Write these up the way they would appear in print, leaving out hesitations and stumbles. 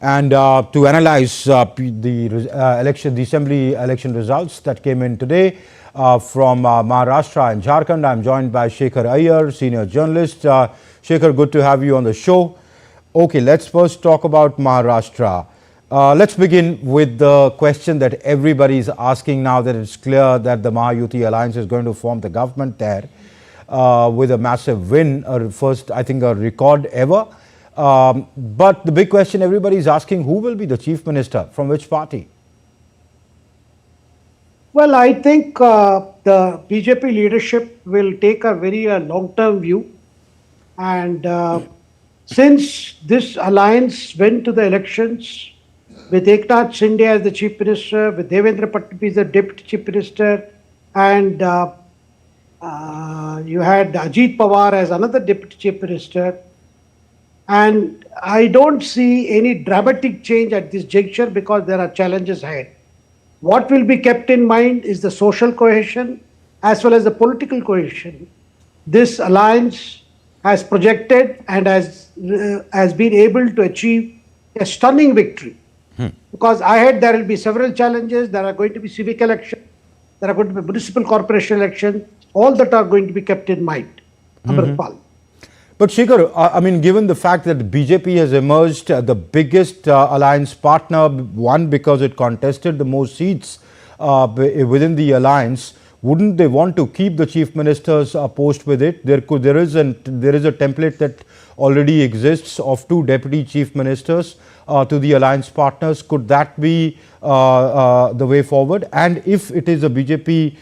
And to analyze the assembly election results that came in today from Maharashtra and Jharkhand, I'm joined by Shekhar Iyer, senior journalist. Shekhar, good to have you on the show. Okay, let's first talk about Maharashtra. Let's begin with the question that everybody is asking now that it's clear that the Mahayuti alliance is going to form the government there with a massive win, first, I think, a record ever. But the big question everybody is asking, who will be the chief minister, from which party? Well, I think the BJP leadership will take a very long-term view. And since this alliance went to the elections with Eknath Shinde as the chief minister, with Devendra Fadnavis as the deputy chief minister, and you had Ajit Pawar as another deputy chief minister, and I don't see any dramatic change at this juncture because there are challenges ahead. What will be kept in mind is the social cohesion as well as the political cohesion. This alliance has projected and has been able to achieve a stunning victory. Because ahead there will be several challenges. There are going to be civic elections, there are going to be municipal corporation elections, all that are going to be kept in mind. Amritpal. But Shekhar, I mean, given the fact that the BJP has emerged the biggest alliance partner, one because it contested the most seats within the alliance, wouldn't they want to keep the chief minister's post with it? There is a template that already exists of two deputy chief ministers to the alliance partners. Could that be the way forward? And if it is a BJP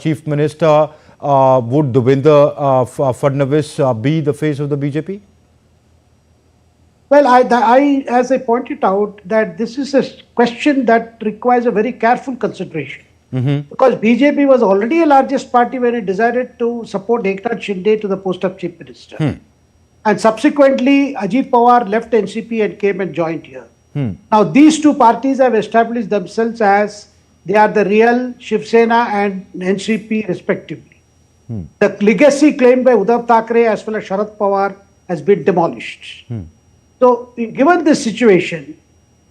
chief minister, would Devendra Fadnavis be the face of the BJP? Well, as I pointed out, that this is a question that requires a very careful consideration. Because BJP was already a largest party when it decided to support Eknath Shinde to the post of chief minister. And subsequently, Ajit Pawar left NCP and came and joined here. Now, these two parties have established themselves as they are the real Shiv Sena and NCP respectively. The legacy claimed by Uddhav Thackeray as well as Sharad Pawar has been demolished. So, given this situation,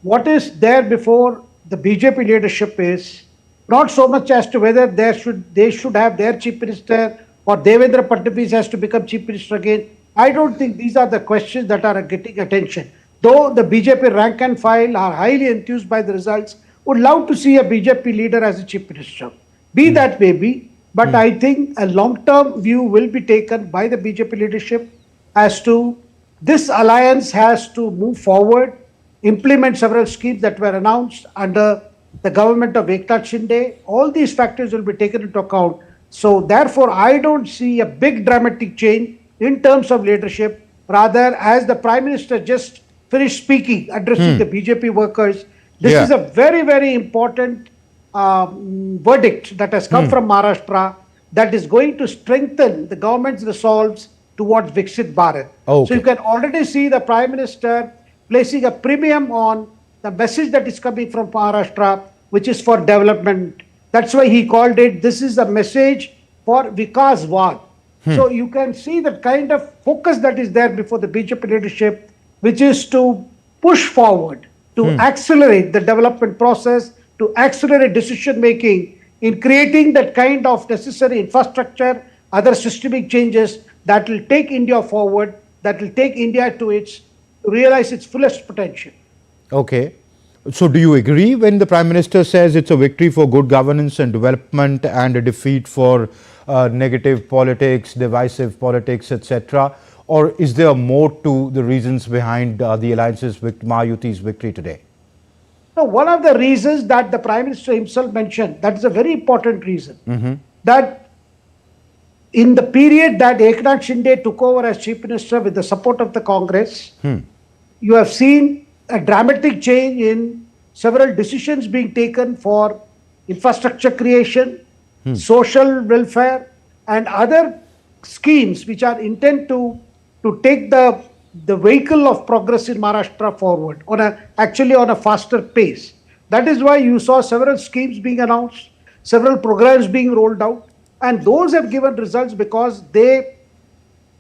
what is there before the BJP leadership is not so much as to whether they should have their chief minister or Devendra Fadnavis has to become chief minister again. I don't think these are the questions that are getting attention. Though the BJP rank and file are highly enthused by the results, would love to see a BJP leader as a chief minister. Be that may be, but I think a long-term view will be taken by the BJP leadership as to this alliance has to move forward, implement several schemes that were announced under the government of Eknath Shinde. All these factors will be taken into account. So therefore, I don't see a big dramatic change in terms of leadership. Rather, as the Prime Minister just finished speaking, addressing the BJP workers, this is a very, very important verdict that has come from Maharashtra that is going to strengthen the government's resolves towards Viksit Bharat. So you can already see the Prime Minister placing a premium on the message that is coming from Maharashtra, which is for development. That's why he called it, this is a message for Vikas Vad. So you can see the kind of focus that is there before the BJP leadership, which is to push forward, to accelerate the development process, to accelerate decision making in creating that kind of necessary infrastructure, other systemic changes that will take India forward, that will take India to realize its fullest potential. Okay. So do you agree when the Prime Minister says it's a victory for good governance and development and a defeat for negative politics, divisive politics, etc.? Or is there more to the reasons behind the alliance's Mahayuti's victory today? No, one of the reasons that the Prime Minister himself mentioned, that is a very important reason, that in the period that Eknath Shinde took over as Chief Minister with the support of the Congress, you have seen a dramatic change in several decisions being taken for infrastructure creation, social welfare, and other schemes which are intended to take the vehicle of progress in Maharashtra forward actually on a faster pace. That is why you saw several schemes being announced, several programs being rolled out, and those have given results because they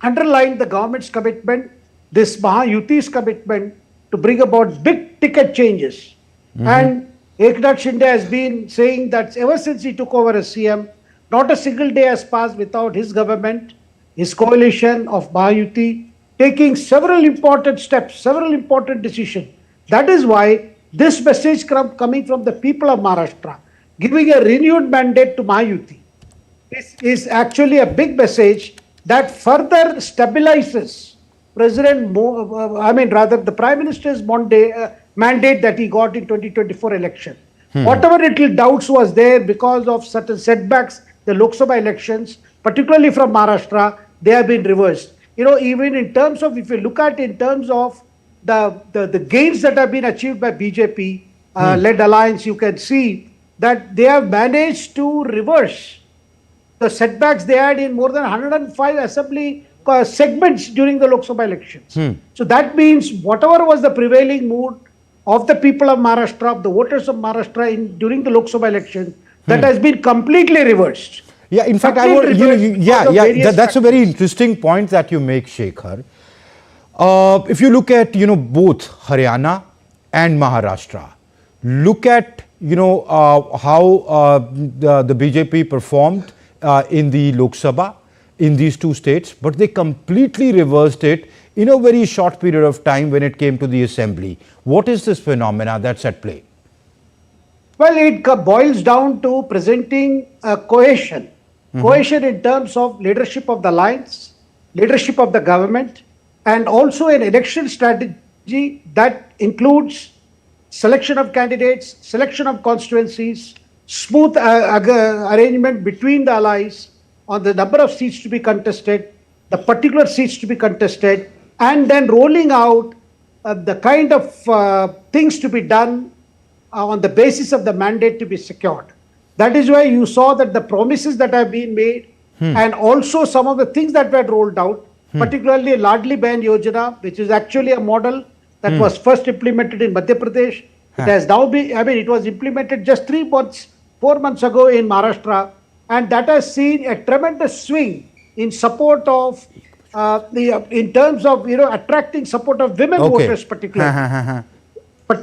underline the government's commitment, this Mahayuti's commitment to bring about big ticket changes. And Eknath Shinde has been saying that ever since he took over as CM, not a single day has passed without his government, his coalition of Mahayuti, taking several important steps, several important decisions. That is why this message coming from the people of Maharashtra, giving a renewed mandate to Mahayuti, is actually a big message that further stabilizes the Prime Minister's mandate that he got in 2024 election. Whatever little doubts was there because of certain setbacks, the Lok Sabha elections, particularly from Maharashtra, they have been reversed. Even in terms of, if you look at in terms of the gains that have been achieved by BJP led alliance, you can see that they have managed to reverse the setbacks they had in more than 105 assembly segments during the Lok Sabha elections. So that means whatever was the prevailing mood of the people of Maharashtra, of the voters of Maharashtra during the Lok Sabha election, that has been completely reversed. Yeah, in fact, that's a very interesting point that you make, Shekhar. If you look at, both Haryana and Maharashtra, look at, how the BJP performed in the Lok Sabha in these two states, but they completely reversed it in a very short period of time when it came to the assembly. What is this phenomena that's at play? Well, it boils down to presenting a cohesion. Cohesion in terms of leadership of the alliance, leadership of the government, and also an election strategy that includes selection of candidates, selection of constituencies, smooth arrangement between the allies on the number of seats to be contested, the particular seats to be contested, and then rolling out the kind of things to be done on the basis of the mandate to be secured. That is why you saw that the promises that have been made and also some of the things that were rolled out, particularly Ladli Behan Yojana, which is actually a model that was first implemented in Madhya Pradesh. It has now been, it was implemented just 4 months ago in Maharashtra, and that has seen a tremendous swing in support of, in terms of, attracting support of women voters particularly.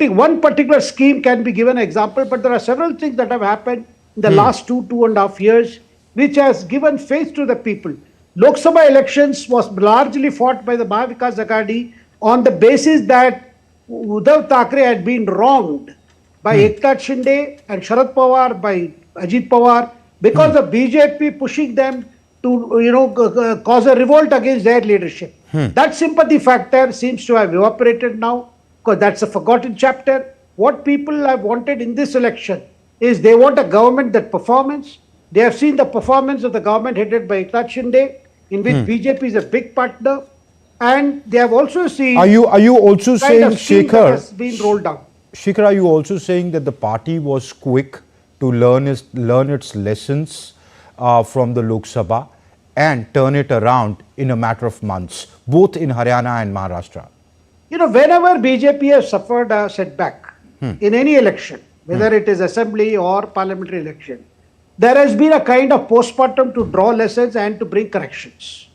One particular scheme can be given an example, but there are several things that have happened in the last 2.5 years, which has given faith to the people. Lok Sabha elections was largely fought by the Mahavikas Aghadi on the basis that Uddhav Thackeray had been wronged by Eknath Shinde and Sharad Pawar, by Ajit Pawar, because of BJP pushing them to, cause a revolt against their leadership. That sympathy factor seems to have evaporated now, because that's a forgotten chapter. What people have wanted in this election is they want a government that performs. They have seen the performance of the government headed by Eknath Shinde, in which BJP is a big partner, and they have also seen. Are you also saying, Shekhar, has been rolled down? Shekhar, are you also saying that the party was quick to learn its lessons from the Lok Sabha and turn it around in a matter of months, both in Haryana and Maharashtra? Whenever BJP has suffered a setback in any election, whether it is assembly or parliamentary election, there has been a kind of postmortem to draw lessons and to bring corrections.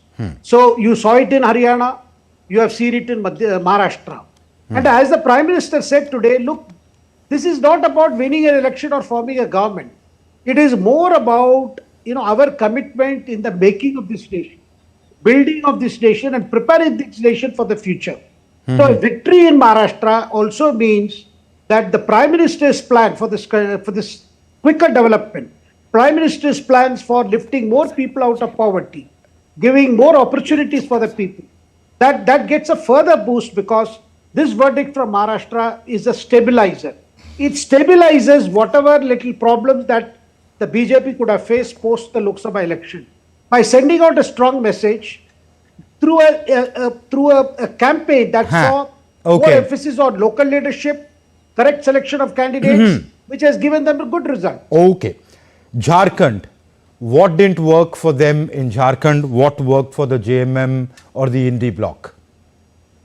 So you saw it in Haryana, you have seen it in Maharashtra. And as the Prime Minister said today, look, this is not about winning an election or forming a government. It is more about, our commitment in the making of this nation, building of this nation and preparing this nation for the future. So a victory in Maharashtra also means that the Prime Minister's plan for this quicker development, Prime Minister's plans for lifting more people out of poverty, giving more opportunities for the people, that gets a further boost, because this verdict from Maharashtra is a stabilizer. It stabilizes whatever little problems that the BJP could have faced post the Lok Sabha election by sending out a strong message through a campaign that saw more emphasis on local leadership, correct selection of candidates, which has given them a good result. Okay. Jharkhand, what didn't work for them in Jharkhand? What worked for the JMM or the Indie bloc?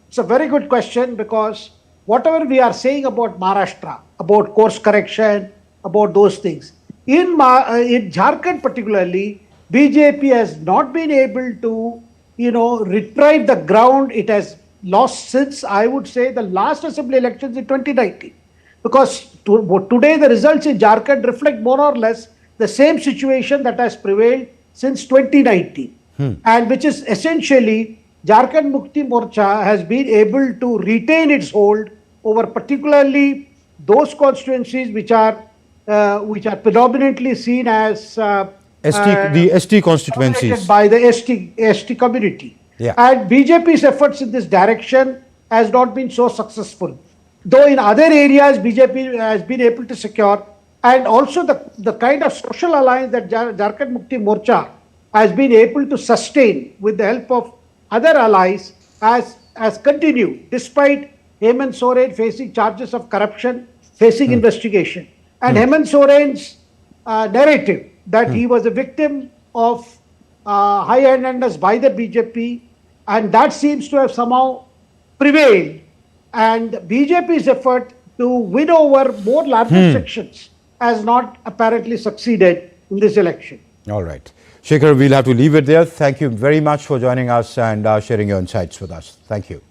It's a very good question, because whatever we are saying about Maharashtra, about course correction, about those things, in Jharkhand particularly, BJP has not been able to, retrieve the ground it has lost since, I would say, the last assembly elections in 2019. Because today the results in Jharkhand reflect more or less the same situation that has prevailed since 2019. And which is essentially Jharkhand Mukti Morcha has been able to retain its hold over particularly those constituencies which are predominantly seen as the ST constituencies. by the ST community. Yeah. And BJP's efforts in this direction has not been so successful. Though in other areas BJP has been able to secure, and also the kind of social alliance that Jharkhand Mukti Morcha has been able to sustain with the help of other allies has continued despite Hemant Soren facing charges of corruption, facing investigation. And Hemant Soren's narrative that he was a victim of high-handedness by the BJP, and that seems to have somehow prevailed. And BJP's effort to win over more larger sections has not apparently succeeded in this election. All right. Shekhar, we'll have to leave it there. Thank you very much for joining us and sharing your insights with us. Thank you.